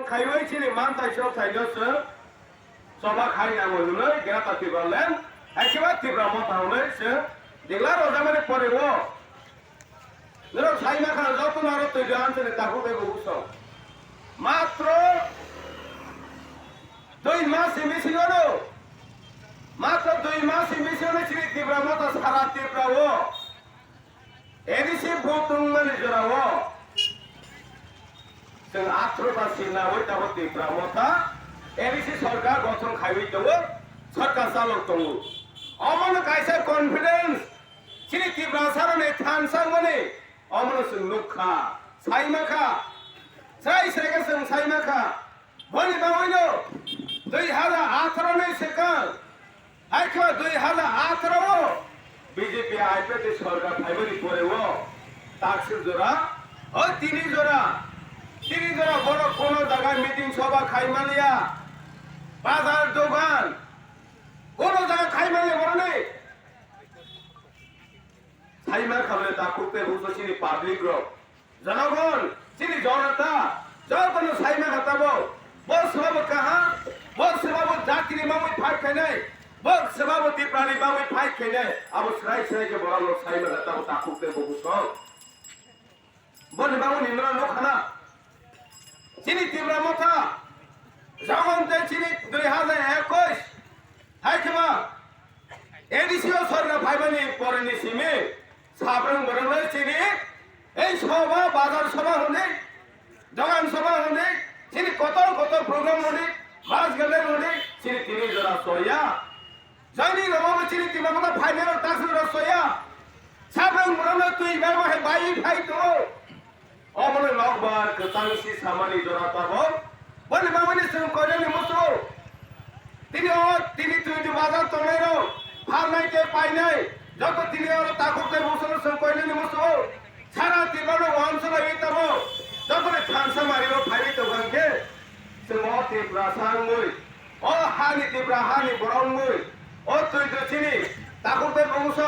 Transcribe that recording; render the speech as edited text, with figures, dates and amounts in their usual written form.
খাইওই চিনি মান তাই সব থাইলসো সবা খাই না বলুন গেরাতা তিব্রালেন একেবারে তিব্রা মত হলে সে দেখলা রোজা মানে পরে ও ধরো সাইমা খান যত নারো তৈরি আনছেন তাকে দেবো বুঝছো মাত্র 2 মাস বেশি হলো মাত্র 2 মাস বেশি হলে চিনি তিব্রা মত সারা তিব্রা ও এদিকে বুতুং মানে জরা ও जों आत्रबासिना ओइता हते ब्राह्मता एरिसि सरकार गठन खाइबै दङ सरकार चालक दङ अमन काइसा कन्फिडेंस सिनि तिब्रासारने थानसांगने अमन जों नुखा साइमाखा साइ सेगा जों साइमाखा बनि बावैनो 2018 सेकां आइखा 2018 बीजेपी आइपेते सरकार खाइबनि परेओ ताक्सिर जरा ओ तिनि जरा তিনি জরা বড় কোন জায়গায় মিটিং সভা খাইমালিয়া বাজার দোকান কোন জায়গায় খাইমালিয়া বড় নেই খাইমা খাবে তা করতে বুঝতো চিনি পাবলিক রক জনগণ চিনি জনতা যখন সাইমা খাতাবো বল সভাব কাহা বল সভাব জাতিনি মামুই ফাইট খাইনাই বল সভাপতি প্রাণী মামুই ফাইট খাইনাই আবু সাই সাইকে বড় লোক সাইমা খাতাবো তা করতে বুঝতো বল বাবু নিম্ন লোক খানা চিনি তিব্রা মথা যখন চিনি 2021 হাইকমা এডিসিও সরকার ভাইবানি পরেনি সিমে সাবরং বরং চিনি এই সভা বাজার সভা হনে দোকান সভা হনে চিনি কত কত প্রোগ্রাম হনে মাস গেলে হনে চিনি তিনি জরা সয়া জানি রবাব চিনি তিব্রা মথা ফাইনাল তাসুরা সয়া সাবরং বরং তুই গামা হে বাই ভাই তো অমনে লগবার কতাংসি সামানি জরাতাবো বলে মামনি সং কইলেনি মতো তিনি তুই বাজার তমেরো ভাল নাইতে পাই নাই যত তিনি আর তাকতে বসল সং কইলেনি মতো সারা তিবানো অঞ্চল হইতাবো যখন থানসা মারিও ফাইবি তো গাঙ্গে সে মতে প্রাসাং মুই ও হানি তিব্রা হানি বরং মুই ও তুই তো চিনি তাকতে বংশ